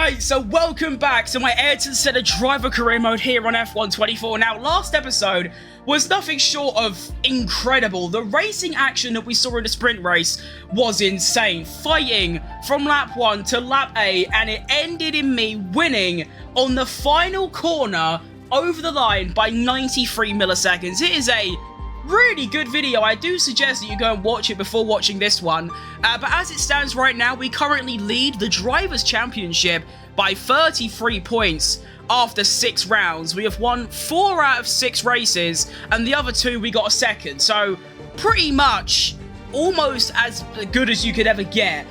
Alright, so welcome back to my Ayrton Senna driver career mode here on F124. Now, last episode was nothing short of incredible. The racing action that we saw in the sprint race was insane. Fighting from lap 1 to lap 8, and it ended in me winning on the final corner over the line by 93 milliseconds. It is a really good video. I do suggest that you go and watch it before watching this one. But as it stands right now, we currently lead the Drivers' Championship by 33 points after 6 rounds. We have won 4 out of 6 races, and the other 2 we got a second. So, pretty much almost as good as you could ever get.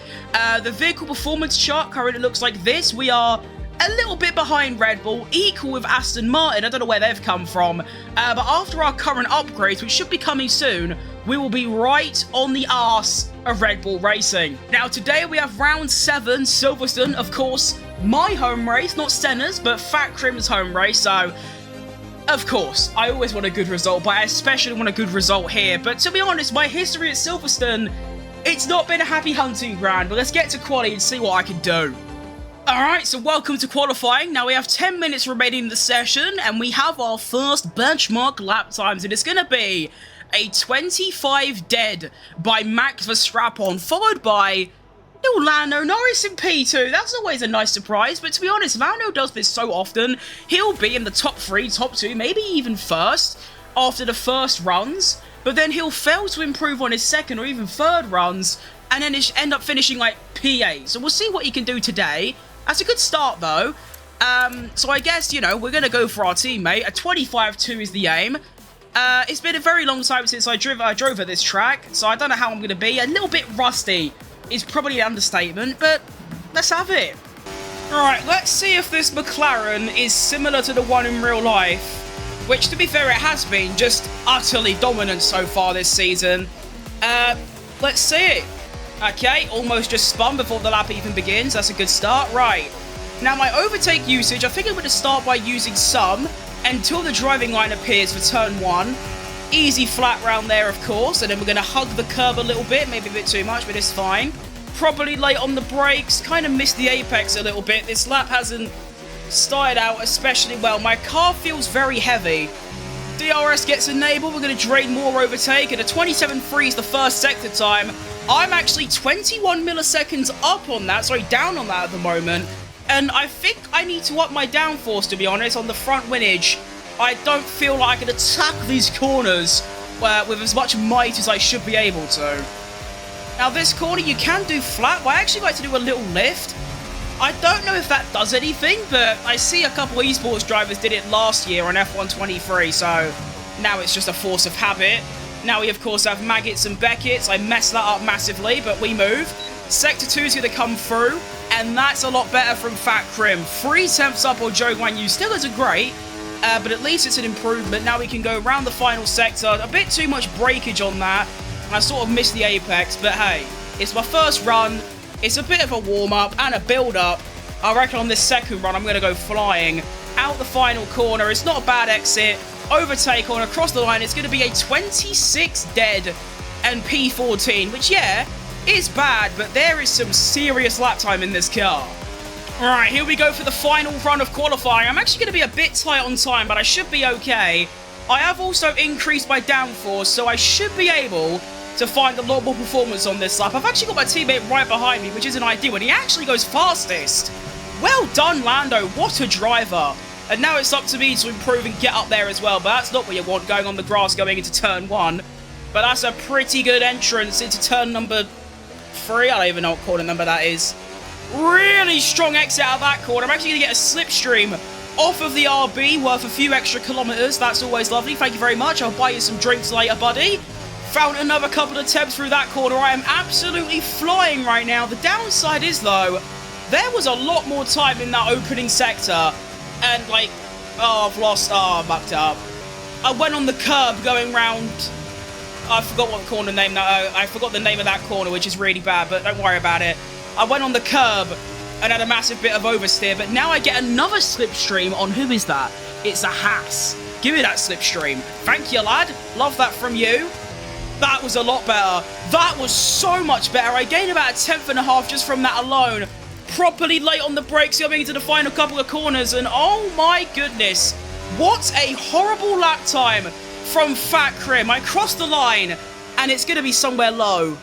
The vehicle performance chart currently looks like this. We are a little bit behind Red Bull, equal with Aston Martin. I don't know where they've come from. But after our current upgrades, which should be coming soon, we will be right on the arse of Red Bull Racing. Now, today we have round 7, Silverstone, of course, my home race, not Senna's, but Fat Crim's home race, so of course, I always want a good result, but I especially want a good result here. But to be honest, my history at Silverstone, it's not been a happy hunting ground, but let's get to quali and see what I can do. Alright, so welcome to qualifying. Now we have 10 minutes remaining in the session, and we have our first benchmark lap times, and it's going to be a 25 dead by Max Verstappen, followed by little Lando Norris in P2. That's always a nice surprise, but to be honest, Lando does this so often. He'll be in the top 3, top 2, maybe even first after the first runs, but then he'll fail to improve on his second or even third runs, and then end up finishing like P8. So we'll see what he can do today. That's a good start, though. So I guess, you know, we're going to go for our teammate. A 25-2 is the aim. It's been a very long time since I drove at this track, so I don't know how I'm going to be. A little bit rusty is probably an understatement, but let's have it. Alright, let's see if this McLaren is similar to the one in real life, which, to be fair, it has been just utterly dominant so far this season. Let's see it. Okay, almost just spun before the lap even begins. That's a good start. Right. Now, my overtake usage, I think I'm going to start by using some until the driving line appears for turn 1. Easy flat round there, of course. And then we're going to hug the curb a little bit. Maybe a bit too much, but it's fine. Probably late on the brakes. Kind of missed the apex a little bit. This lap hasn't started out especially well. My car feels very heavy. DRS gets enabled. We're going to drain more overtake. And a 27.3 is the first sector time. I'm actually 21 milliseconds up on that, sorry, down on that at the moment, and I think I need to up my downforce, to be honest, on the front windage. I don't feel like I can attack these corners with as much might as I should be able to. Now, this corner you can do flat, but I actually like to do a little lift. I don't know if that does anything, but I see a couple of esports drivers did it last year on F123, so now it's just a force of habit. Now we, of course, have Maggots and Beckett's. I messed that up massively, but we move. Sector 2 is going to come through, and that's a lot better from Fat Crim. 3/10 up on Zhou Guanyu still isn't great, but at least it's an improvement. Now we can go around the final sector. A bit too much breakage on that. I sort of missed the apex, but hey, it's my first run. It's a bit of a warm-up and a build-up. I reckon on this second run, I'm going to go flying out the final corner. It's not a bad exit. Overtake on across the line. It's going to be a 26 dead and P14, which, yeah, is bad, but there is some serious lap time in this car. Alright, here we go for the final run of qualifying. I'm actually going to be a bit tight on time, but I should be okay. I have also increased my downforce, so I should be able to find a lot more performance on this lap. I've actually got my teammate right behind me, which isn't ideal, and he actually goes fastest. Well done, Lando. What a driver. And now it's up to me to improve and get up there as well. But that's not what you want, going on the grass going into turn 1. But that's a pretty good entrance into turn number 3. I don't even know what corner number that is. Really strong exit out of that corner. I'm actually going to get a slipstream off of the RB worth a few extra kilometers. That's always lovely. Thank you very much. I'll buy you some drinks later, buddy. Found another couple of attempts through that corner. I am absolutely flying right now. The downside is, though, there was a lot more time in that opening sector. And, like, oh, I mucked up. I went on the curb going round. I forgot what corner name that. I forgot the name of that corner, which is really bad, but don't worry about it. I went on the curb and had a massive bit of oversteer, but now I get another slipstream on, who is that? It's a Haas. Give me that slipstream. Thank you, lad. Love that from you. That was a lot better. That was so much better. I gained about a 10th and a half just from that alone. properly late on the brakes coming into the final couple of corners, and oh my goodness, what a horrible lap time from Fat Krim. I crossed the line, and it's going to be somewhere low.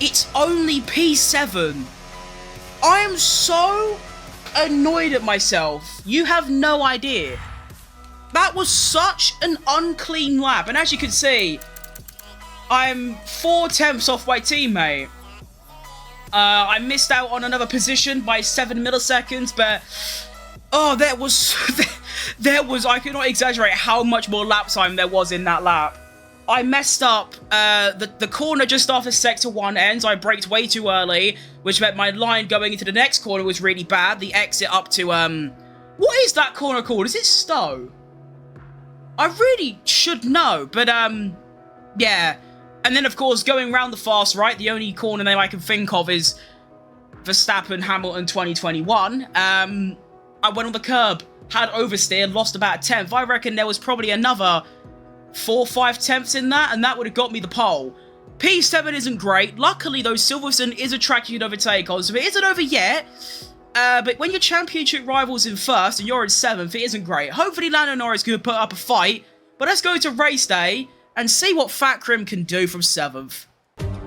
It's only P7. I am so annoyed at myself. You have no idea. That was such an unclean lap, and as you can see, I'm 4/10 off my teammate. I missed out on another position by 7 milliseconds, but oh, there was, I cannot exaggerate how much more lap time there was in that lap. I messed up, the corner just after Sector 1 ends, I braked way too early, which meant my line going into the next corner was really bad. The exit up to, what is that corner called? Is it Stowe? I really should know, but, yeah. And then, of course, going round the fast right, the only corner name I can think of is Verstappen Hamilton 2021. I went on the curb, had oversteered, lost about a tenth. I reckon there was probably another 4 or 5 tenths in that, and that would have got me the pole. P7 isn't great. Luckily, though, Silverstone is a track you'd overtake on, so it isn't over yet. But when your championship rival's in first and you're in 7th, it isn't great. Hopefully, Lando Norris can put up a fight. But let's go to race day and see what Fat Krim can do from 7th.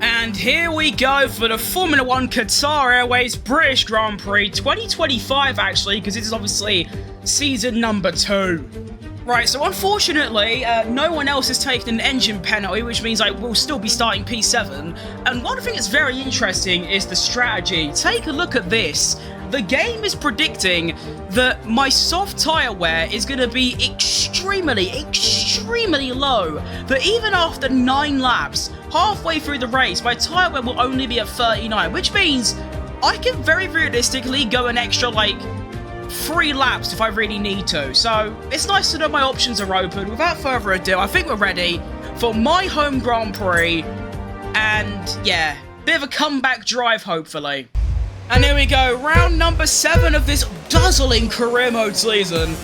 And here we go for the Formula 1 Qatar Airways British Grand Prix 2025, actually, because this is obviously season number 2. Right, so unfortunately, no one else has taken an engine penalty, which means I will still be starting P7. And one thing that's very interesting is the strategy. Take a look at this. The game is predicting that my soft tyre wear is going to be extremely low. That even after 9 laps, halfway through the race, my tyre wear will only be at 39, which means I can very realistically go an extra, like, 3 laps if I really need to. So it's nice to know my options are open. Without further ado, I think we're ready for my home Grand Prix. And yeah, bit of a comeback drive, hopefully. And here we go, round number 7 of this dazzling career mode season.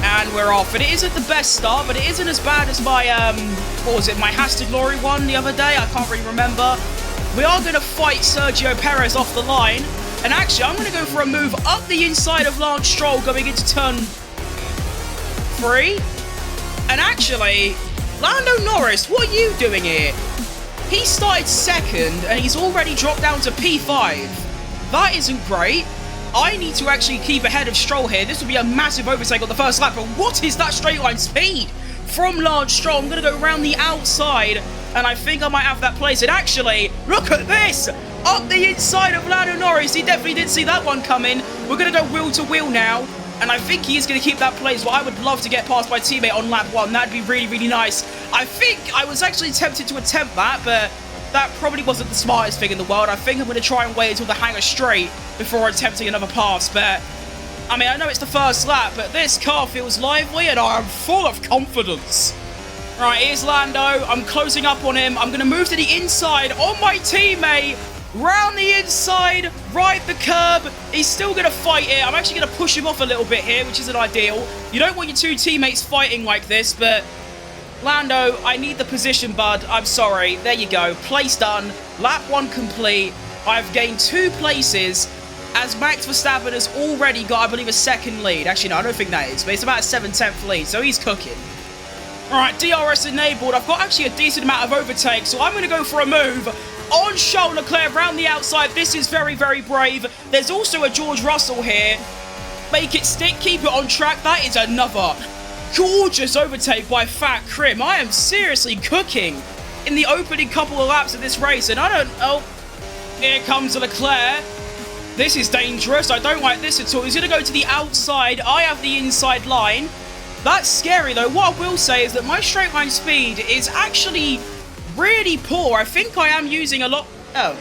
And we're off. And it isn't the best start, but it isn't as bad as my, what was it, my Hashtag Glory one the other day? I can't really remember. We are going to fight Sergio Perez off the line. And actually, I'm going to go for a move up the inside of Lance Stroll going into turn 3. And actually, Lando Norris, what are you doing here? He started 2nd and he's already dropped down to P5. That isn't great. I need to actually keep ahead of Stroll here. This will be a massive overtake on the first lap. But what is that straight line speed from Lance Stroll? I'm going to go around the outside and I think I might have that place. And actually, look at this! Up the inside of Lando Norris. He definitely didn't see that one coming. We're going to go wheel to wheel now. And I think he is going to keep that place. But I would love to get past my teammate on lap 1. That'd be really, really nice. I think I was actually tempted to attempt that, but that probably wasn't the smartest thing in the world. I think I'm going to try and wait until the hangar straight before attempting another pass. But, I mean, I know it's the first lap, but this car feels lively and I am full of confidence. Right, here's Lando. I'm closing up on him. I'm going to move to the inside on my teammate. Round the inside, ride the curb. He's still going to fight it. I'm actually going to push him off a little bit here, which isn't ideal. You don't want your 2 teammates fighting like this, but Lando, I need the position, bud. I'm sorry. There you go. Place done. Lap 1 complete. I've gained 2 places as Max Verstappen has already got, I believe, a 2nd lead. Actually, no, I don't think that is, but it's about a 7/10 lead, so he's cooking. Alright, DRS enabled. I've got actually a decent amount of overtake, so I'm going to go for a move on Charles Leclerc around the outside. This is very, very brave. There's also a George Russell here. Make it stick, keep it on track. That is another gorgeous overtake by Fat Krim. I am seriously cooking in the opening couple of laps of this race, and I don't... Oh, here comes Leclerc. This is dangerous. I don't like this at all. He's going to go to the outside. I have the inside line. That's scary, though. What I will say is that my straight line speed is actually really poor. I think I am using a lot... Oh.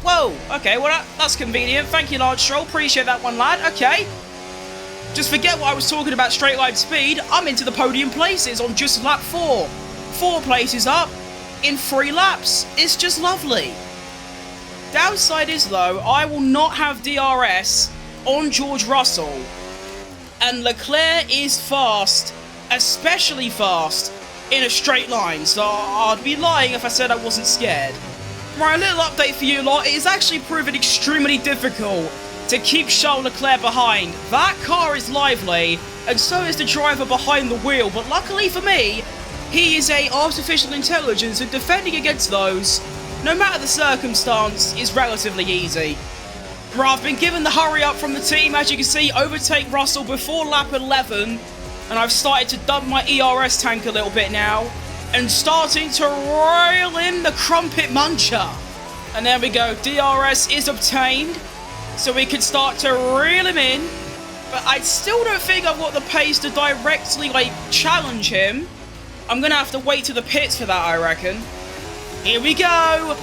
Whoa. Okay, well, that's convenient. Thank you, Lance Stroll. Appreciate that one, lad. Okay. Just forget what I was talking about straight line speed. I'm into the podium places on just lap 4. 4 places up in 3 laps. It's just lovely. Downside is, though, I will not have DRS on George Russell. And Leclerc is fast, especially fast, in a straight line. So I'd be lying if I said I wasn't scared. Right, a little update for you lot. It is actually proven extremely difficult to keep Charles Leclerc behind. That car is lively, and so is the driver behind the wheel. But luckily for me, he is a artificial intelligence, and defending against those, no matter the circumstance, is relatively easy. Right, I've been given the hurry up from the team. As you can see, overtake Russell before lap 11. And I've started to dump my ERS tank a little bit now. And starting to rail in the Crumpet Muncher. And there we go, DRS is obtained. So we can start to reel him in. But I still don't think I've got the pace to directly, challenge him. I'm going to have to wait to the pits for that, I reckon. Here we go.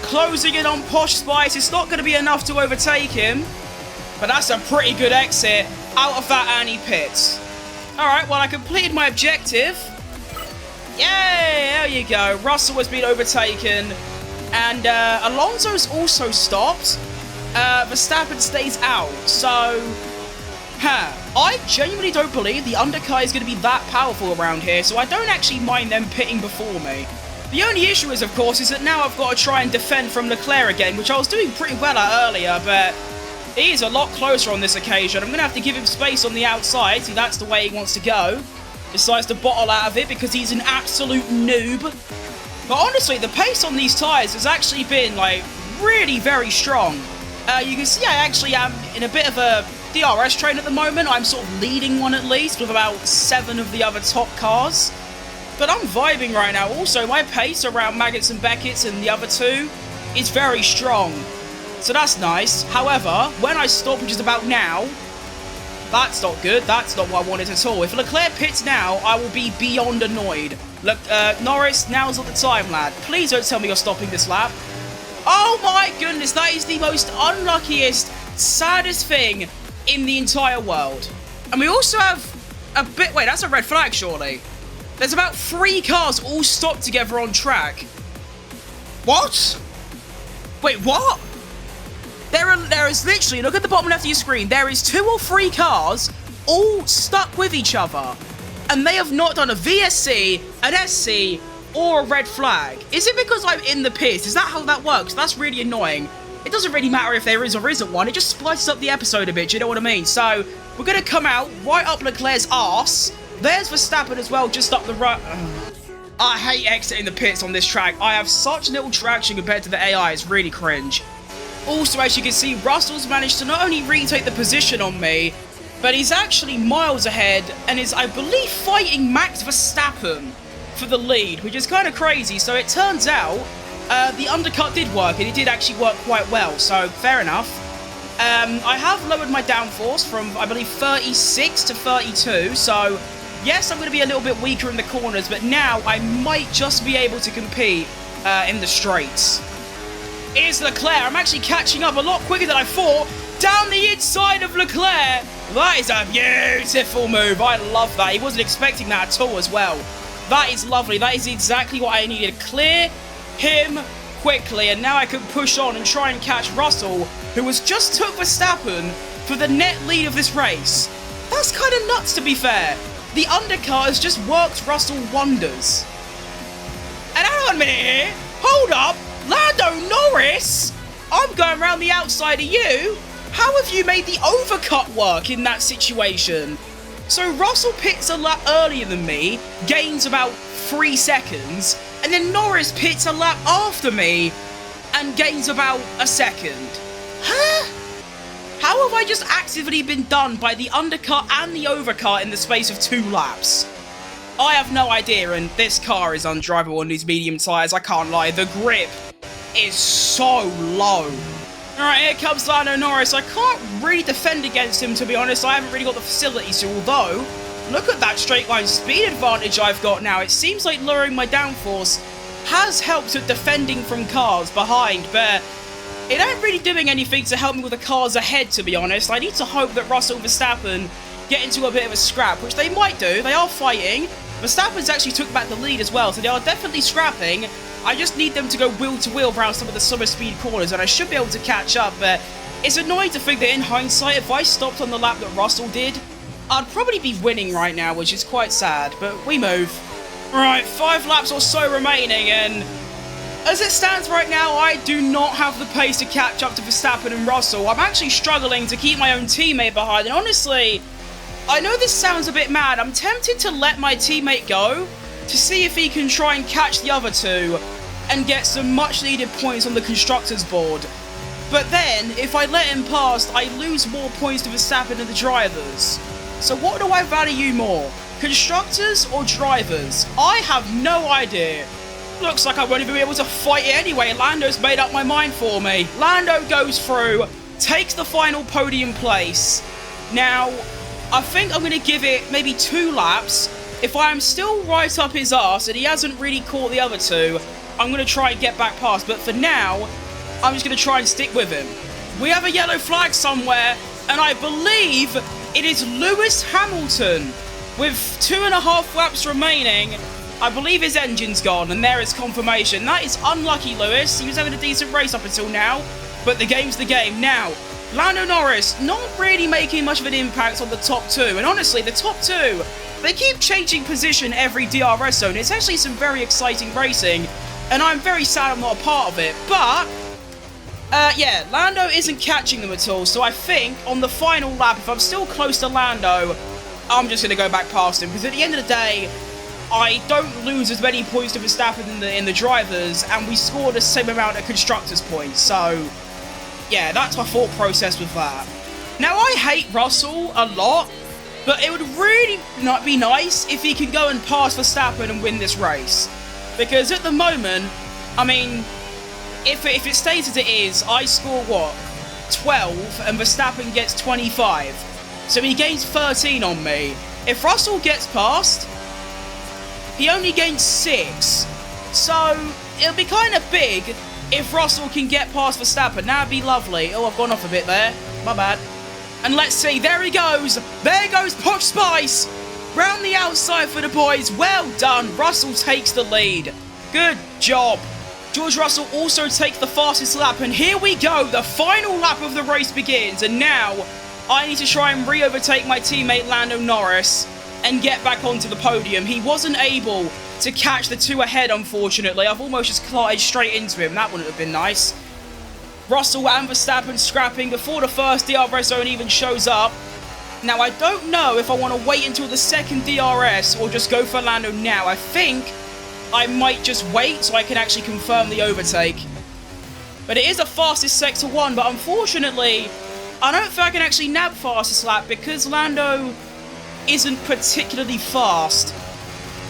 Closing in on Posh Spice. It's not going to be enough to overtake him. But that's a pretty good exit out of that Annie pits. Alright, well, I completed my objective. Yay! There you go. Russell has been overtaken. And Alonso's also stopped. Verstappen stays out. So, I genuinely don't believe the undercar is going to be that powerful around here. So I don't actually mind them pitting before me. The only issue is, of course, is that now I've got to try and defend from Leclerc again, which I was doing pretty well at earlier, but he is a lot closer on this occasion. I'm going to have to give him space on the outside. See, that's the way he wants to go. Decides to bottle out of it because he's an absolute noob. But honestly, the pace on these tyres has actually been, really very strong. You can see I actually am in a bit of a DRS train at the moment. I'm sort of leading one at least with about 7 of the other top cars. But I'm vibing right now. Also, my pace around Maggots and Beckett's and the other two is very strong. So that's nice. However, when I stop, which is about now, that's not good. That's not what I wanted at all. If Leclerc pits now, I will be beyond annoyed. Look, Norris, now's not the time, lad. Please don't tell me you're stopping this lap. Oh my goodness, that is the most unluckiest, saddest thing in the entire world. And we also have a bit... Wait, that's a red flag, surely. There's about 3 cars all stopped together on track. What? Wait, what? There is literally, look at the bottom left of your screen, there is 2 or 3 cars all stuck with each other. And they have not done a VSC, an SC, or a red flag. Is it because I'm in the pits? Is that how that works? That's really annoying. It doesn't really matter if there is or isn't one. It just splices up the episode a bit, you know what I mean? So, we're going to come out right up Leclerc's arse. There's Verstappen as well, just up the right. I hate exiting the pits on this track. I have such little traction compared to the AI. It's really cringe. Also, as you can see, Russell's managed to not only retake the position on me, but he's actually miles ahead and is, I believe, fighting Max Verstappen for the lead, which is kind of crazy. So it turns out the undercut did work, and it did actually work quite well. So fair enough. I have lowered my downforce from, I believe, 36 to 32. So yes, I'm going to be a little bit weaker in the corners, but now I might just be able to compete in the straights. Here's Leclerc. I'm actually catching up a lot quicker than I thought. Down the inside of Leclerc. That is a beautiful move. I love that. He wasn't expecting that at all as well. That is lovely. That is exactly what I needed. Clear him quickly, and now I can push on and try and catch Russell, who has just took Verstappen for the net lead of this race. That's kind of nuts, to be fair. The undercar has just worked Russell wonders. And hang on a minute here. Hold up. Lando Norris? I'm going around the outside of you. How have you made the overcut work in that situation? So Russell pits a lap earlier than me, gains about 3 seconds, and then Norris pits a lap after me and gains about a second. Huh? How have I just actively been done by the undercut and the overcut in the space of 2 laps? I have no idea, and this car is undrivable on these medium tyres, I can't lie. The grip is so low. Alright, here comes Lando Norris. I can't really defend against him, to be honest. I haven't really got the facilities to, although, look at that straight line speed advantage I've got now. It seems like lowering my downforce has helped with defending from cars behind, but it ain't really doing anything to help me with the cars ahead, to be honest. I need to hope that Russell and Verstappen get into a bit of a scrap, which they might do. They are fighting. Verstappen's actually took back the lead as well, so they are definitely scrapping. I just need them to go wheel to wheel around some of the summer speed corners, and I should be able to catch up, but it's annoying to think that in hindsight, if I stopped on the lap that Russell did, I'd probably be winning right now, which is quite sad, but we move. Right, 5 laps or so remaining, and As it stands right now, I do not have the pace to catch up to Verstappen and Russell. I'm actually struggling to keep my own teammate behind, and honestly, I know this sounds a bit mad. I'm tempted to let my teammate go to see if he can try and catch the other two and get some much needed points on the Constructors board. But then, if I let him past, I lose more points to Verstappen and the drivers. So what do I value more? Constructors or drivers? I have no idea. Looks like I won't even be able to fight it anyway. Lando's made up my mind for me. Lando goes through, takes the final podium place. Now, I think I'm going to give it maybe 2 laps. If I am still right up his arse and he hasn't really caught the other two, I'm going to try and get back past. But for now, I'm just going to try and stick with him. We have a yellow flag somewhere, and I believe it is Lewis Hamilton. With 2.5 laps remaining, I believe his engine's gone, and there is confirmation. That is unlucky, Lewis. He was having a decent race up until now, but the game's the game. Now, Lando Norris not really making much of an impact on the top 2, and honestly, the top 2, they keep changing position every DRS zone. It's actually some very exciting racing, and I'm very sad I'm not a part of it, but yeah, Lando isn't catching them at all, so I think on the final lap, if I'm still close to Lando, I'm just going to go back past him, because at the end of the day, I don't lose as many points to Verstappen in the drivers, and we score the same amount of Constructors points, so yeah, that's my thought process with that. Now, I hate Russell a lot, but it would really not be nice if he can go and pass Verstappen and win this race, because at the moment, I mean, if it stays as it is, I score, what, 12, and Verstappen gets 25. So he gains 13 on me. If Russell gets past, he only gains 6. So it'll be kind of big if Russell can get past Verstappen. That'd be lovely. Oh, I've gone off a bit there. My bad. And let's see, there he goes. There goes Posh Spice. Round the outside for the boys. Well done. Russell takes the lead. Good job. George Russell also takes the fastest lap, and here we go. The final lap of the race begins, and now I need to try and re-overtake my teammate Lando Norris and get back onto the podium. He wasn't able to catch the 2 ahead, unfortunately. I've almost just collided straight into him. That wouldn't have been nice. Russell and Verstappen scrapping before the first DRS zone even shows up. Now, I don't know if I want to wait until the second DRS or just go for Lando now. I think I might just wait so I can actually confirm the overtake. But it is a fastest sector 1, but unfortunately, I don't think I can actually nab fastest lap because Lando isn't particularly fast.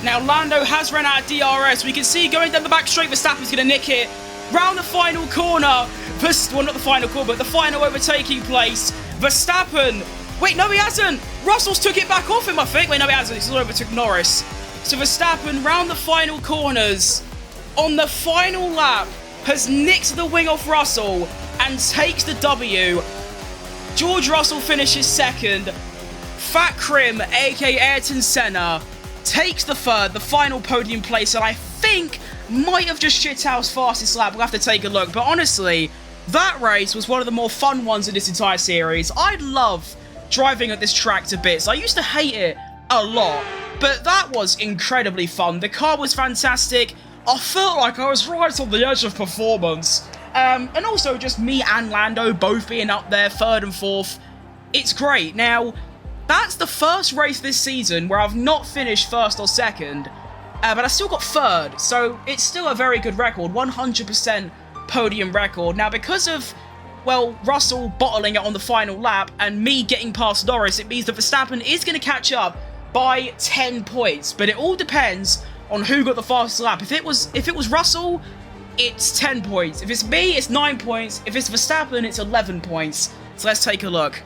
Now, Lando has run out of DRS. We can see going down the back straight, Verstappen's going to nick it. Round the final corner. Well, not the final corner, but the final overtaking place. Verstappen. Wait, no, he hasn't. Russell's took it back off him, I think. Wait, no, he hasn't. He's overtook Norris. So Verstappen, round the final corners, on the final lap, has nicked the wing off Russell and takes the W. George Russell finishes second. Fat Krim, aka Ayrton Senna, takes the third, the final podium place, and I think might have just shithoused fastest lap. We'll have to take a look. But honestly, that race was one of the more fun ones in this entire series. I love driving at this track to bits. I used to hate it a lot, but that was incredibly fun. The car was fantastic. I felt like I was right on the edge of performance. And also just me and Lando both being up there, third and fourth. It's great. Now, that's the first race this season where I've not finished first or second, but I still got third, so it's still a very good record, 100% podium record. Now, because of, well, Russell bottling it on the final lap and me getting past Norris, it means that Verstappen is going to catch up by 10 points, but it all depends on who got the fastest lap. If it was Russell, it's 10 points. If it's me, it's 9 points. If it's Verstappen, it's 11 points. So let's take a look.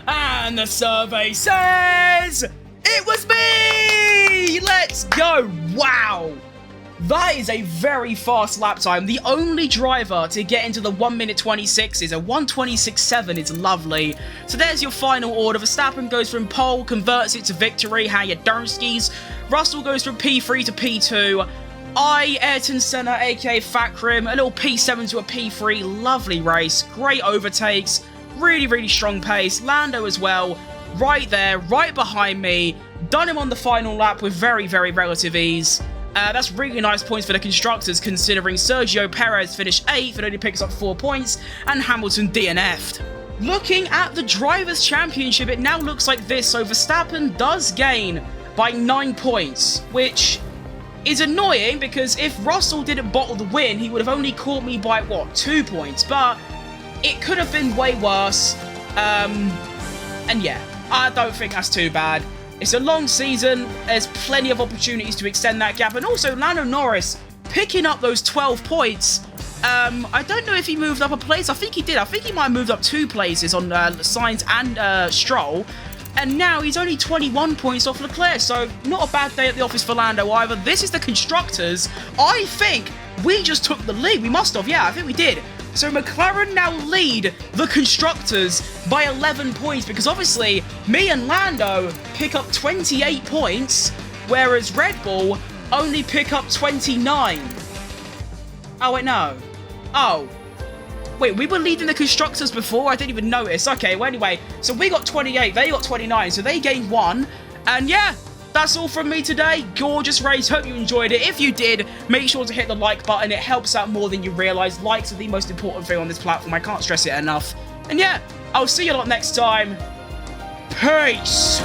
And the survey says it was me! Let's go! Wow! That is a very fast lap time. The only driver to get into the 1 minute 26 is a 1:26.7. It's lovely. So there's your final order. Verstappen goes from pole, converts it to victory. How you darnskis. Russell goes from P3 to P2. Ayrton Senna, aka Fat Krim, a little P7 to a P3. Lovely race. Great overtakes. Really, really strong pace. Lando as well. Right there, right behind me. Done him on the final lap with very, very relative ease. That's really nice points for the constructors, considering Sergio Perez finished 8th and only picks up 4 points, and Hamilton DNF'd. Looking at the Drivers' Championship, it now looks like this, so Verstappen does gain by 9 points, which is annoying because if Russell didn't bottle the win, he would have only caught me by, 2 points, but it could have been way worse, and yeah, I don't think that's too bad. It's a long season, there's plenty of opportunities to extend that gap, and also Lando Norris picking up those 12 points. I don't know if he moved up a place. I think he did. I think he might have moved up 2 places on Sainz and Stroll. And now he's only 21 points off Leclerc. So not a bad day at the office for Lando either. This is the Constructors. I think we just took the lead. We must have. Yeah, I think we did. So McLaren now lead the Constructors by 11 points. Because obviously, me and Lando pick up 28 points. Whereas Red Bull only pick up 29. Oh, wait, no. Oh. Wait, we were leading the Constructors before? I didn't even notice. Okay, well, anyway. So we got 28. They got 29. So they gained 1. And yeah, that's all from me today. Gorgeous race. Hope you enjoyed it. If you did, make sure to hit the like button. It helps out more than you realise. Likes are the most important thing on this platform. I can't stress it enough. And yeah, I'll see you a lot next time. Peace.